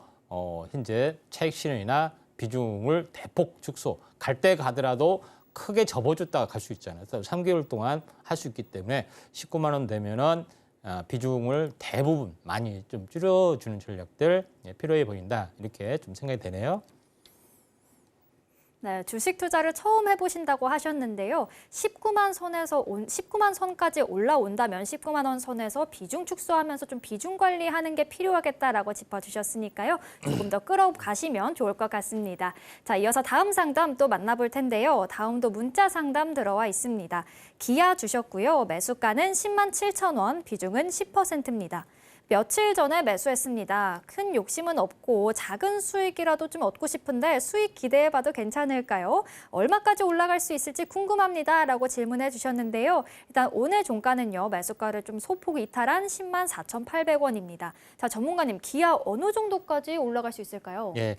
S3: 현재 차익 실현이나 비중을 대폭 축소, 갈 때 가더라도 크게 접어줬다가 갈 수 있잖아요. 그래서 3개월 동안 할 수 있기 때문에 19만 원 되면은 비중을 대부분 많이 좀 줄여주는 전략들 필요해 보인다. 이렇게 좀 생각이 되네요.
S2: 네, 주식 투자를 처음 해보신다고 하셨는데요. 19만 선까지 올라온다면 19만 원 선에서 비중 축소하면서 좀 비중 관리하는 게 필요하겠다라고 짚어주셨으니까요. 조금 더 끌어가시면 좋을 것 같습니다. 자, 이어서 다음 상담 또 만나볼 텐데요. 다음도 문자 상담 들어와 있습니다. 기아 주셨고요. 매수가는 10만 7천 원, 비중은 10%입니다. 며칠 전에 매수했습니다. 큰 욕심은 없고 작은 수익이라도 좀 얻고 싶은데 수익 기대해봐도 괜찮을까요? 얼마까지 올라갈 수 있을지 궁금합니다. 라고 질문해 주셨는데요. 일단 오늘 종가는요. 매수가를 좀 소폭 이탈한 10만 4,800원입니다. 자, 전문가님, 기아 어느 정도까지 올라갈 수 있을까요?
S3: 예,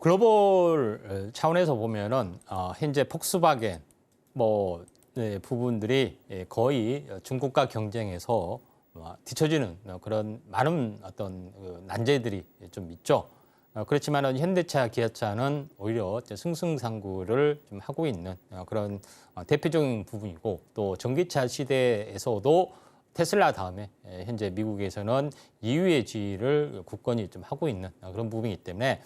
S3: 글로벌 차원에서 보면은 현재 폭스바겐 부분들이 거의 중국과 경쟁에서 뒤처지는 그런 많은 어떤 난제들이 좀 있죠. 그렇지만은 현대차, 기아차는 오히려 승승장구를 좀 하고 있는 그런 대표적인 부분이고 또 전기차 시대에서도 테슬라 다음에 현재 미국에서는 2위의 지위를 굳건히 좀 하고 있는 그런 부분이기 때문에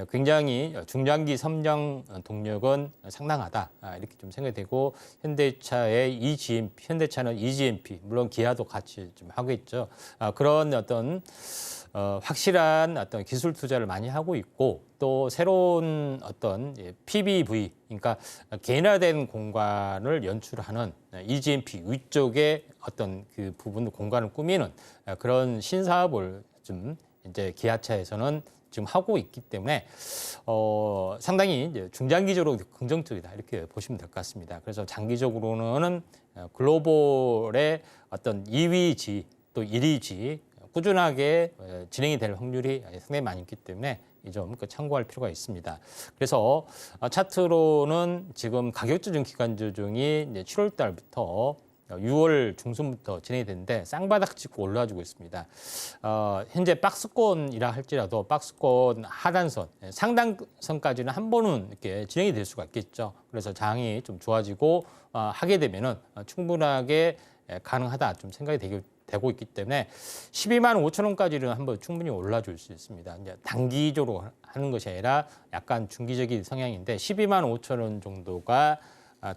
S3: 굉장히 중장기 성장 동력은 상당하다 이렇게 좀 생각이 되고 현대차의 EGMP, 현대차는 EGMP 물론 기아도 같이 좀 하고 있죠. 그런 어떤 확실한 어떤 기술 투자를 많이 하고 있고 또 새로운 어떤 PBV 그러니까 개인화된 공간을 연출하는 EGMP 위쪽에 어떤 그 부분 공간을 꾸미는 그런 신사업을 좀 이제 기아차에서는 지금 하고 있기 때문에 상당히 이제 중장기적으로 긍정적이다 이렇게 보시면 될 것 같습니다. 그래서 장기적으로는 글로벌의 어떤 2위지 또 1위지 꾸준하게 진행이 될 확률이 상당히 많이 있기 때문에 이 점 참고할 필요가 있습니다. 그래서 차트로는 지금 가격 조정 기간 조정이 이제 7월 달부터 6월 중순부터 진행이 되는데 쌍바닥 찍고 올라와주고 있습니다. 현재 박스권이라 할지라도 박스권 하단선, 상단선까지는 한 번은 이렇게 진행이 될 수가 있겠죠. 그래서 장이 좀 좋아지고 하게 되면은 충분하게 가능하다 좀 생각이 되고 있기 때문에 12만 5천 원까지는 한번 충분히 올라줄 수 있습니다. 이제 단기적으로 하는 것이 아니라 약간 중기적인 성향인데 12만 5천 원 정도가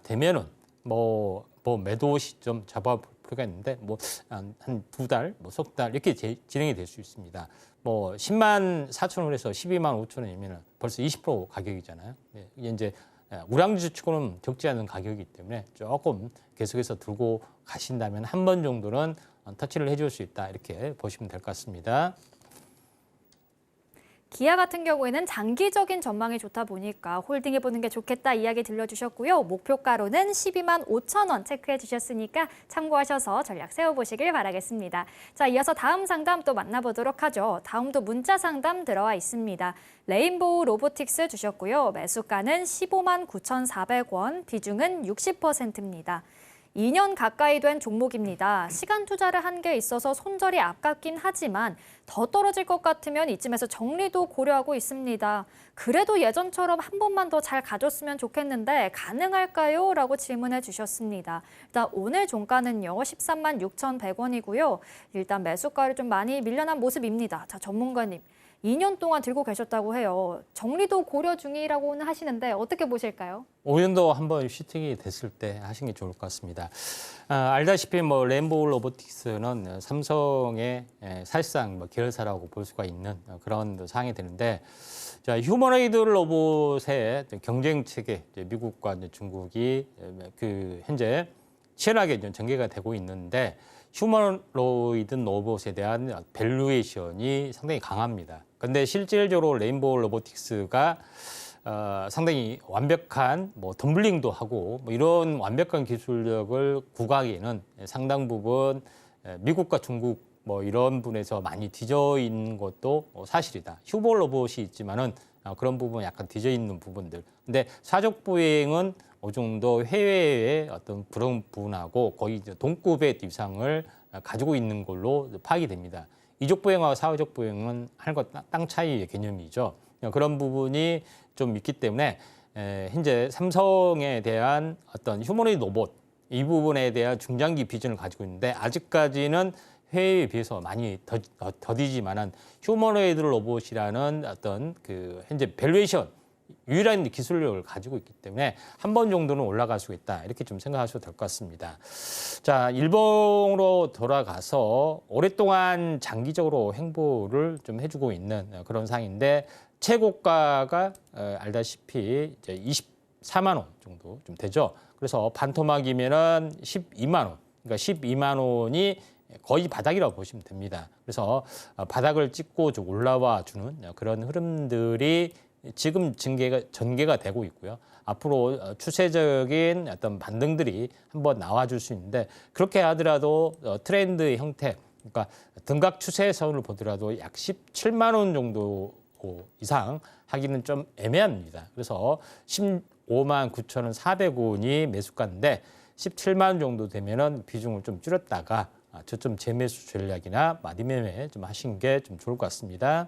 S3: 되면은 매도 시점 잡아볼 필요가 있는데 한 2달, 석 달 이렇게 진행이 될 수 있습니다. 10만 4천 원에서 12만 5천 원이면 벌써 20% 가격이잖아요. 이게 이제 우량주 치고는 적지 않은 가격이기 때문에 조금 계속해서 들고 가신다면 한 번 정도는 터치를 해줄 수 있다 이렇게 보시면 될 것 같습니다.
S2: 기아 같은 경우에는 장기적인 전망이 좋다 보니까 홀딩해보는 게 좋겠다 이야기 들려주셨고요. 목표가로는 12만 5천 원 체크해 주셨으니까 참고하셔서 전략 세워보시길 바라겠습니다. 자, 이어서 다음 상담 또 만나보도록 하죠. 다음도 문자 상담 들어와 있습니다. 레인보우 로보틱스 주셨고요. 매수가는 15만 9,400원, 비중은 60%입니다. 2년 가까이 된 종목입니다. 시간 투자를 한 게 있어서 손절이 아깝긴 하지만 더 떨어질 것 같으면 이쯤에서 정리도 고려하고 있습니다. 그래도 예전처럼 한 번만 더 잘 가줬으면 좋겠는데 가능할까요? 라고 질문해 주셨습니다. 일단 오늘 종가는요. 13만 6,100원이고요. 일단 매수가를 좀 많이 밀려난 모습입니다. 자, 전문가님. 2년 동안 들고 계셨다고 해요. 정리도 고려 중이라고는 하시는데 어떻게 보실까요?
S3: 5년도 한번 슈팅이 됐을 때 하시는 게 좋을 것 같습니다. 알다시피 레인보우 로보틱스는 삼성의 사실상 계열사라고 볼 수가 있는 그런 사항이 되는데 자, 휴머노이드 로봇의 경쟁 체계, 미국과 중국이 현재 치열하게 전개가 되고 있는데 휴머노이드 로봇에 대한 밸류에이션이 상당히 강합니다. 그런데 실질적으로 레인보우 로보틱스가 상당히 완벽한 덤블링도 하고 이런 완벽한 기술력을 구가하기에는 상당 부분 미국과 중국 이런 분에서 많이 뒤져 있는 것도 사실이다. 휴보 로봇이 있지만은 그런 부분 약간 뒤져 있는 부분들. 근데 사족 보행은 어느 정도 해외의 어떤 그런 부분하고 거의 동급의 위상을 가지고 있는 걸로 파악이 됩니다. 이족 보행하고 사회적 보행은 하늘과 땅 차이의 개념이죠. 그런 부분이 좀 있기 때문에 현재 삼성에 대한 어떤 휴머노이드 로봇 이 부분에 대한 중장기 비전을 가지고 있는데 아직까지는 해외에 비해서 많이 더디지만은 휴머노이드 로봇이라는 어떤 그 현재 밸류에이션 유일한 기술력을 가지고 있기 때문에 한 번 정도는 올라갈 수 있다 이렇게 좀 생각하셔도 될 것 같습니다. 자, 일본으로 돌아가서 오랫동안 장기적으로 행보를 좀 해주고 있는 그런 상황인데 최고가가 알다시피 이제 24만 원 정도 좀 되죠. 그래서 반토막이면은 12만 원, 그러니까 12만 원이 거의 바닥이라고 보시면 됩니다. 그래서 바닥을 찍고 좀 올라와 주는 그런 흐름들이 지금 전개가 되고 있고요. 앞으로 추세적인 어떤 반등들이 한번 나와줄 수 있는데 그렇게 하더라도 트렌드의 형태, 그러니까 등각 추세선을 보더라도 약 17만 원 정도 이상 하기는 좀 애매합니다. 그래서 15만 9천 원 400원이 매수가인데 17만 원 정도 되면은 비중을 좀 줄였다가 저점 재매수 전략이나 마디매매 좀 하신 게 좀 좋을 것 같습니다.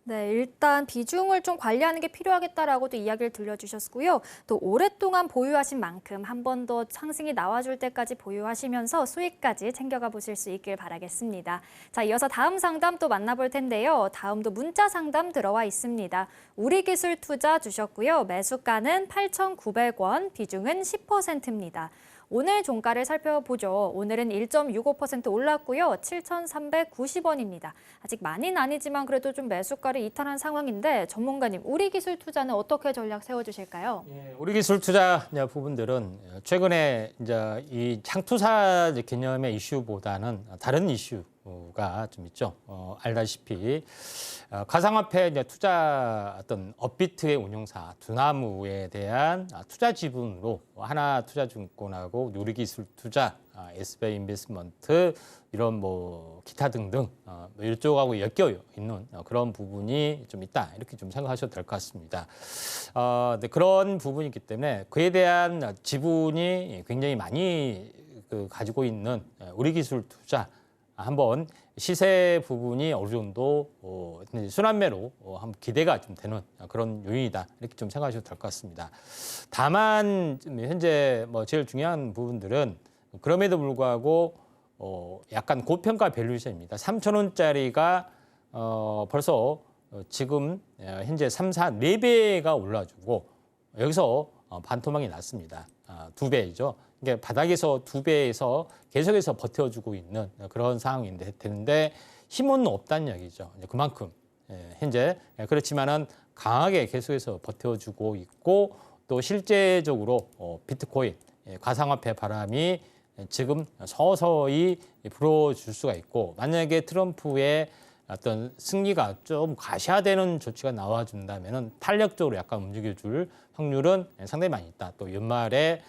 S2: 네, 일단 비중을 좀 관리하는 게 필요하겠다라고도 이야기를 들려주셨고요. 또 오랫동안 보유하신 만큼 한 번 더 상승이 나와줄 때까지 보유하시면서 수익까지 챙겨가 보실 수 있길 바라겠습니다. 자, 이어서 다음 상담 또 만나볼 텐데요. 다음도 문자 상담 들어와 있습니다. 우리기술투자 주셨고요. 매수가는 8,900원, 비중은 10%입니다. 오늘 종가를 살펴보죠. 오늘은 1.65% 올랐고요. 7,390원입니다. 아직 많이는 아니지만 그래도 좀 매수가를 이탈한 상황인데 전문가님, 우리기술 투자는 어떻게 전략 세워주실까요?
S3: 예, 우리기술 투자 부분들은 최근에 이제 이 창투사 개념의 이슈보다는 다른 이슈가 좀 있죠. 알다시피 가상화폐 이제 투자 어떤 업비트의 운용사 두나무에 대한 투자 지분으로 하나투자증권하고 우리기술투자, SBI 인베스트먼트 이런 뭐 기타 등등 이쪽하고 엮여 있는 그런 부분이 좀 있다 이렇게 좀 생각하셔도 될 것 같습니다. 네, 그런 부분이 있기 때문에 그에 대한 지분이 굉장히 많이 가지고 있는 우리기술투자 한번 시세 부분이 어느 정도 순환매로 한번 기대가 좀 되는 그런 요인이다 이렇게 좀 생각하셔도 될 것 같습니다. 다만 현재 뭐 제일 중요한 부분들은 그럼에도 불구하고 약간 고평가 밸류에이션입니다. 3,000원짜리가 벌써 지금 현재 3, 4, 4배가 올라주고 여기서 반토막이 났습니다. 2배이죠. 이게 바닥에서 2배에서 계속해서 버텨주고 있는 그런 상황인데 되는데 힘은 없다는 얘기죠. 그만큼 현재 그렇지만은 강하게 계속해서 버텨주고 있고 또 실제적으로 비트코인 가상화폐 바람이 지금 서서히 불어줄 수가 있고 만약에 트럼프의 어떤 승리가 좀 가시화되는 조치가 나와준다면은 탄력적으로 약간 움직여줄 확률은 상당히 많이 있다. 또 연말에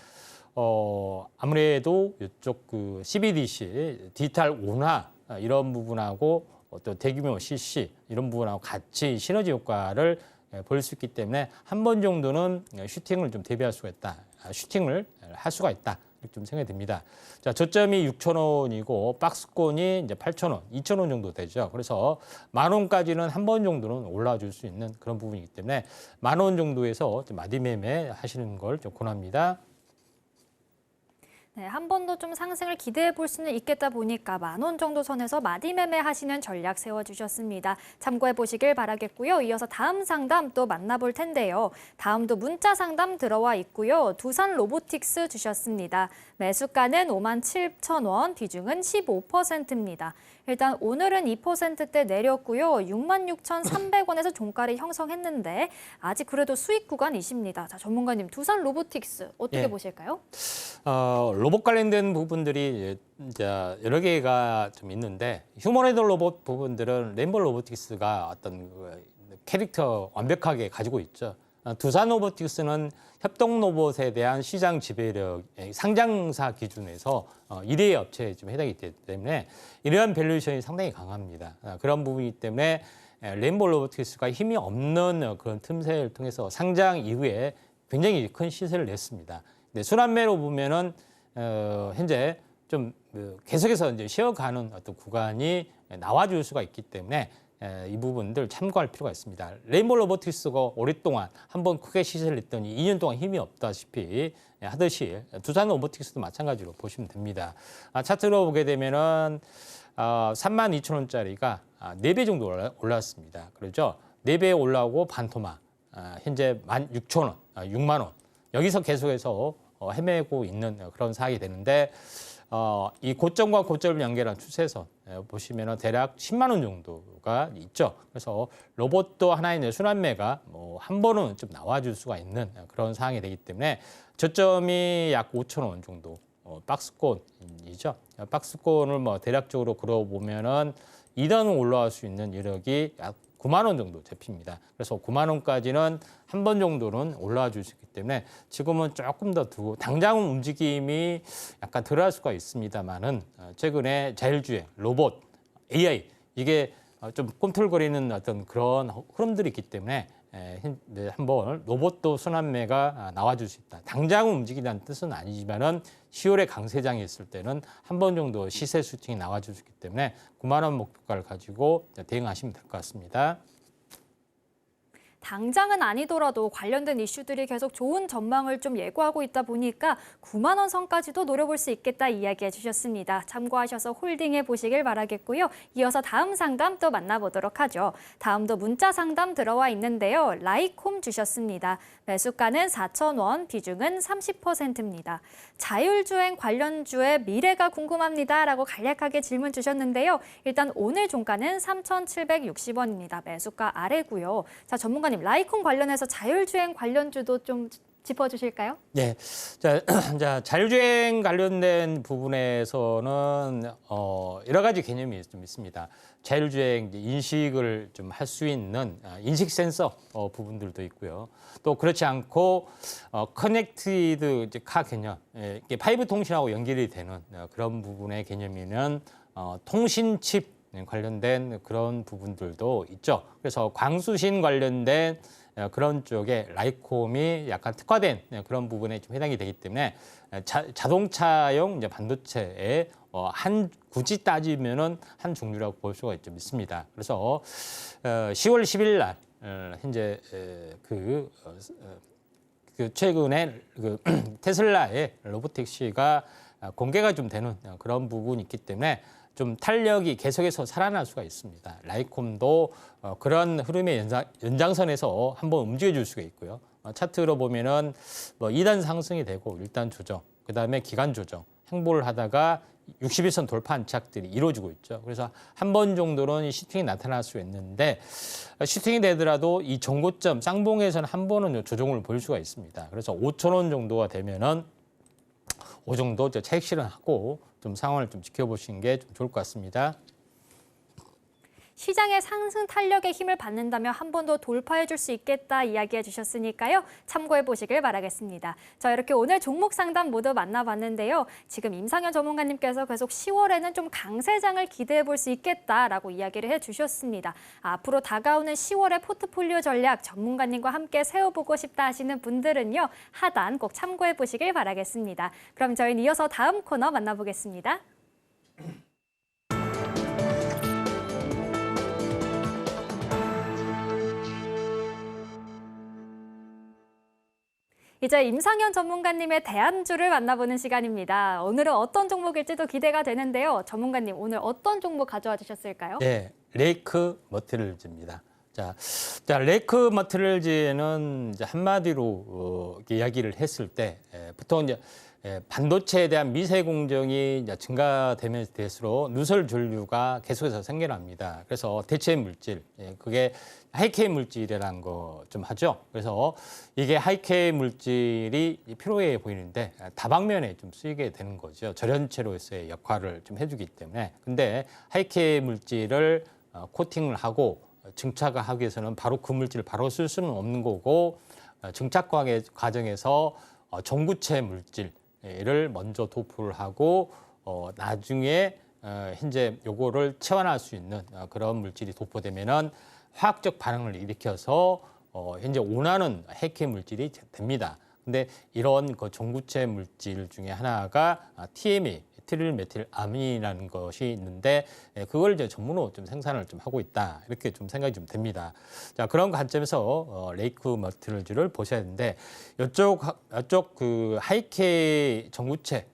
S3: 아무래도 이쪽 그 CBDC 디지털 원화 이런 부분하고 또 대규모 CC 이런 부분하고 같이 시너지 효과를 볼 수 있기 때문에 한 번 정도는 슈팅을 좀 대비할 수가 있다. 슈팅을 할 수가 있다. 이렇게 좀 생각이 듭니다. 자, 저점이 6,000원이고 박스권이 이제 8,000원, 2,000원 정도 되죠. 그래서 10,000원까지는 한 번 정도는 올라줄 수 있는 그런 부분이기 때문에 10,000원 정도에서 좀 마디매매 하시는 걸 좀 권합니다.
S2: 네, 한 번 더 좀 상승을 기대해 볼 수는 있겠다 보니까 10,000원 정도 선에서 마디매매 하시는 전략 세워주셨습니다. 참고해 보시길 바라겠고요. 이어서 다음 상담 또 만나볼 텐데요. 다음도 문자 상담 들어와 있고요. 두산 로보틱스 주셨습니다. 매수가는 57,000원, 비중은 15%입니다. 일단 오늘은 2%대 내렸고요. 66,300원에서 종가를 형성했는데 아직 그래도 수익 구간이십니다. 자, 전문가님, 두산 로보틱스 어떻게 보실까요?
S3: 로봇 관련된 부분들이 이제 여러 개가 좀 있는데 휴머노이드 로봇 부분들은 레인보우 로보틱스가 어떤 캐릭터 완벽하게 가지고 있죠. 두산 로보틱스는 협동 로봇에 대한 시장 지배력, 상장사 기준에서 1위 업체에 좀 해당이 되기 때문에 이러한 밸류에이션이 상당히 강합니다. 그런 부분이기 때문에 레인보우 로보틱스가 힘이 없는 그런 틈새를 통해서 상장 이후에 굉장히 큰 시세를 냈습니다. 근데 순환매로 보면은 현재 좀 계속해서 이제 쉬어가는 어떤 구간이 나와줄 수가 있기 때문에 이 부분들 참고할 필요가 있습니다. 레인보우 로보틱스가 오랫동안 한번 크게 시세를 했더니 2년 동안 힘이 없다시피 하듯이 두산 로보틱스도 마찬가지로 보시면 됩니다. 차트로 보게 되면은 32,000원짜리가 4배 정도 올랐습니다. 그렇죠? 4배 올라오고 반토막 현재 16,000원, 6만 원 여기서 계속해서 헤매고 있는 그런 상황이 되는데 이 고점과 고점을 연결한 추세선 보시면 대략 10만 원 정도가 있죠. 그래서 로봇도 하나의 순환매가 한 번은 좀 나와줄 수가 있는 그런 상황이 되기 때문에 저점이 약 5천 원 정도 박스권이죠. 박스권을 대략적으로 그려보면은 2단은 올라갈 수 있는 이력이 약 9만 원 정도 잡힙니다. 그래서 9만 원까지는 한 번 정도는 올라와 줄 수 있기 때문에 지금은 조금 더 두고 당장은 움직임이 약간 덜할 수가 있습니다만은 최근에 자율주행, 로봇, AI 이게 좀 꿈틀거리는 어떤 그런 흐름들이 있기 때문에 한번 로봇도 순환매가 나와줄 수 있다. 당장은 움직이라는 뜻은 아니지만은 10월에 강세장이 있을 때는 한 번 정도 시세 슈팅이 나와줄 수 있기 때문에 9만 원 목표가를 가지고 대응하시면 될 것 같습니다.
S2: 당장은 아니더라도 관련된 이슈들이 계속 좋은 전망을 좀 예고하고 있다 보니까 9만 원 선까지도 노려볼 수 있겠다 이야기해 주셨습니다. 참고하셔서 홀딩해 보시길 바라겠고요. 이어서 다음 상담 또 만나보도록 하죠. 다음도 문자 상담 들어와 있는데요. 라이콤 주셨습니다. 매수가는 4,000원, 비중은 30%입니다. 자율주행 관련주의 미래가 궁금합니다. 라고 간략하게 질문 주셨는데요. 일단 오늘 종가는 3,760원입니다. 매수가 아래고요. 자, 전문가님, 라이콤 관련해서 자율주행 관련주도 좀 짚어주실까요?
S3: 네, 자 자율주행 관련된 부분에서는 여러 가지 개념이 좀 있습니다. 자율주행 인식을 좀 할 수 있는 인식 센서 부분들도 있고요. 또 그렇지 않고 커넥티드 카 개념, 이게 5 통신하고 연결이 되는 그런 부분의 개념이면 통신 칩 관련된 그런 부분들도 있죠. 그래서 광수신 관련된 그런 쪽에 라이콤이 약간 특화된 그런 부분에 좀 해당이 되기 때문에 자동차용 이제 반도체의 굳이 따지면은 한 종류라고 볼 수가 좀 있습니다. 그래서 10월 10일 날 현재 그 최근에 테슬라의 로보택시가 공개가 좀 되는 그런 부분이 있기 때문에 좀 탄력이 계속해서 살아날 수가 있습니다. 라이콤도 그런 흐름의 연장선에서 한번 움직여줄 수가 있고요. 차트로 보면은 2단 상승이 되고 1단 조정, 그 다음에 기간 조정, 행보를 하다가 61선 돌파 안착들이 이루어지고 있죠. 그래서 한 번 정도는 슈팅이 나타날 수 있는데 슈팅이 되더라도 이 정고점 쌍봉에서는 한 번은 조정을 볼 수가 있습니다. 그래서 5,000원 정도가 되면은 그 정도 차익 실현하고 좀 상황을 좀 지켜보시는 게 좀 좋을 것 같습니다.
S2: 시장의 상승 탄력의 힘을 받는다면 한 번 더 돌파해 줄 수 있겠다 이야기해 주셨으니까요. 참고해 보시길 바라겠습니다. 자, 이렇게 오늘 종목 상담 모두 만나봤는데요. 지금 임상현 전문가님께서 계속 10월에는 좀 강세장을 기대해 볼 수 있겠다라고 이야기를 해 주셨습니다. 앞으로 다가오는 10월의 포트폴리오 전략 전문가님과 함께 세워보고 싶다 하시는 분들은요. 하단 꼭 참고해 보시길 바라겠습니다. 그럼 저희는 이어서 다음 코너 만나보겠습니다. 이제 임상현 전문가님의 대안주를 만나보는 시간입니다. 오늘은 어떤 종목일지도 기대가 되는데요. 전문가님, 오늘 어떤 종목 가져와 주셨을까요?
S3: 네, 레이크 머티리얼즈입니다. 자, 레이크 머티리얼즈는 이제 한마디로 이야기를 했을 때 보통 이제 반도체에 대한 미세 공정이 이제 증가되면서 될수록 누설 전류가 계속해서 생겨납니다. 그래서 대체 물질, 그게 하이K 물질이라는 거 좀 하죠. 그래서 이게 하이K 물질이 필요해 보이는데 다방면에 좀 쓰이게 되는 거죠. 절연체로서의 역할을 좀 해주기 때문에. 근데 하이K 물질을 코팅을 하고 증착을 하기 위해서는 바로 그 물질을 바로 쓸 수는 없는 거고 증착 과정에서 전구체 물질을 먼저 도포를 하고 나중에 현재 요거를 체환할 수 있는 그런 물질이 도포되면은 화학적 반응을 일으켜서 현재 원하는 핵의 물질이 됩니다. 근데 이런 그 전구체 물질 중에 하나가 TMA, 이틸 메틸아민이라는 것이 있는데 그걸 이제 전문으로 좀 생산을 좀 하고 있다 이렇게 좀 생각이 좀 됩니다. 자, 그런 관점에서 레이크 머티리얼즈를 보셔야 되는데 이쪽 그 하이케이 전구체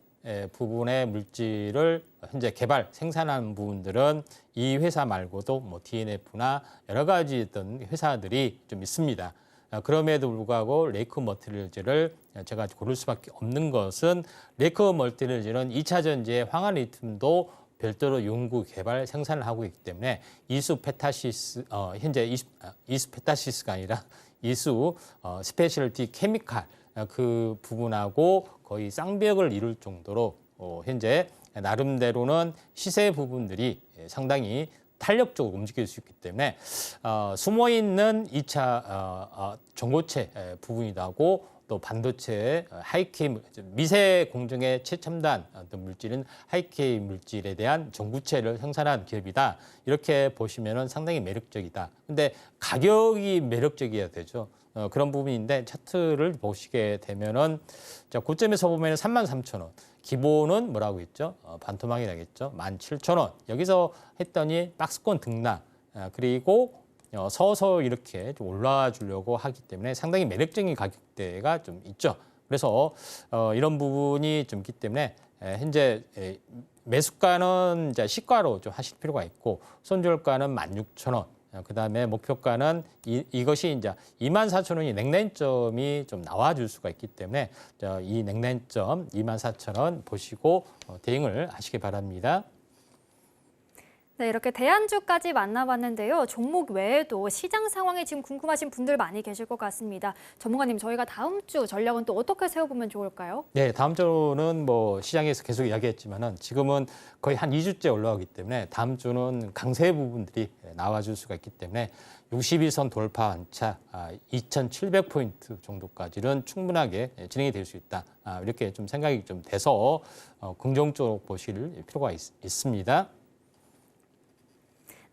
S3: 부분의 물질을 현재 개발 생산하는 부분들은 이 회사 말고도 뭐 DNF나 여러 가지 어떤 회사들이 좀 있습니다. 그럼에도 불구하고 레이크 머티리얼즈를 제가 고를 수밖에 없는 것은 레이크 머티리얼즈는 2차 전지의 황화리튬도 별도로 연구 개발 생산을 하고 있기 때문에 현재 이수페타시스가 아니라 이수 스페셜티 케미칼 그 부분하고 거의 쌍벽을 이룰 정도로 현재 나름대로는 시세 부분들이 상당히 탄력적으로 움직일 수 있기 때문에 숨어있는 2차 전고체 부분이기도 하고 또 반도체의 하이케이 미세 공정의 최첨단 물질인 하이케이 물질에 대한 전구체를 생산한 기업이다. 이렇게 보시면은 상당히 매력적이다. 근데 가격이 매력적이어야 되죠. 그런 부분인데 차트를 보시게 되면은 자, 고점에서 보면은 33,000원. 기본은 뭐라고 했죠? 반토막이 나겠죠. 17,000원. 여기서 했더니 박스권 등락. 그리고 서서 이렇게 좀 올라와 주려고 하기 때문에 상당히 매력적인 가격대가 좀 있죠. 그래서 이런 부분이 좀 있기 때문에 현재 매수가는 이제 시가로 좀 하실 필요가 있고 손절가는 16,000원. 그다음에 목표가는 이것이 이제 24,000원이 냉랜점이 좀 나와줄 수가 있기 때문에 이 냉랜점 24,000원 보시고 대응을 하시기 바랍니다.
S2: 네, 이렇게 대안주까지 만나봤는데요. 종목 외에도 시장 상황이 지금 궁금하신 분들 많이 계실 것 같습니다. 전문가님, 저희가 다음 주 전략은 또 어떻게 세워보면 좋을까요?
S3: 네, 다음 주는 뭐 시장에서 계속 이야기했지만은 지금은 거의 한 2주째 올라가기 때문에 다음 주는 강세 부분들이 나와줄 수가 있기 때문에 62선 돌파 한차 2,700포인트 정도까지는 충분하게 진행이 될 수 있다. 이렇게 좀 생각이 좀 돼서 긍정적으로 보실 필요가 있습니다.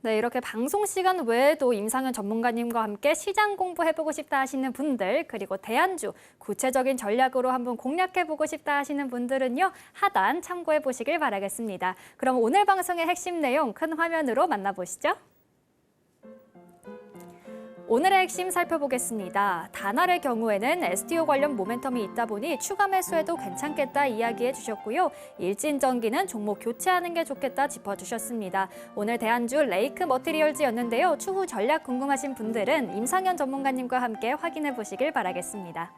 S2: 네, 이렇게 방송 시간 외에도 임상현 전문가님과 함께 시장 공부해보고 싶다 하시는 분들, 그리고 대안주, 구체적인 전략으로 한번 공략해보고 싶다 하시는 분들은요, 하단 참고해보시길 바라겠습니다. 그럼 오늘 방송의 핵심 내용 큰 화면으로 만나보시죠. 오늘의 핵심 살펴보겠습니다. 다날의 경우에는 STO 관련 모멘텀이 있다 보니 추가 매수해도 괜찮겠다 이야기해 주셨고요. 일진전기는 종목 교체하는 게 좋겠다 짚어주셨습니다. 오늘 대안주 레이크 머티리얼즈였는데요. 추후 전략 궁금하신 분들은 임상현 전문가님과 함께 확인해 보시길 바라겠습니다.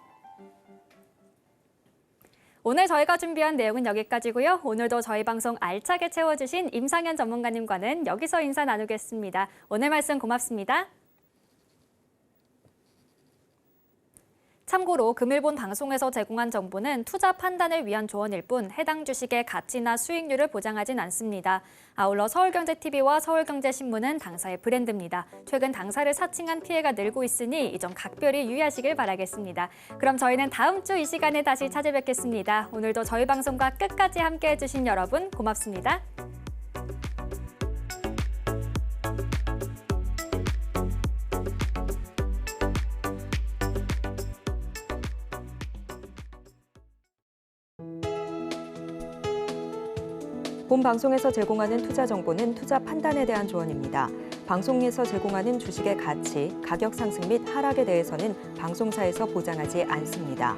S2: 오늘 저희가 준비한 내용은 여기까지고요. 오늘도 저희 방송 알차게 채워주신 임상현 전문가님과는 여기서 인사 나누겠습니다. 오늘 말씀 고맙습니다. 참고로 금일본 방송에서 제공한 정보는 투자 판단을 위한 조언일 뿐 해당 주식의 가치나 수익률을 보장하진 않습니다. 아울러 서울경제TV와 서울경제신문은 당사의 브랜드입니다. 최근 당사를 사칭한 피해가 늘고 있으니 이 점 각별히 유의하시길 바라겠습니다. 그럼 저희는 다음 주 이 시간에 다시 찾아뵙겠습니다. 오늘도 저희 방송과 끝까지 함께해 주신 여러분 고맙습니다.
S1: 본 방송에서 제공하는 투자 정보는 투자 판단에 대한 조언입니다. 방송에서 제공하는 주식의 가치, 가격 상승 및 하락에 대해서는 방송사에서 보장하지 않습니다.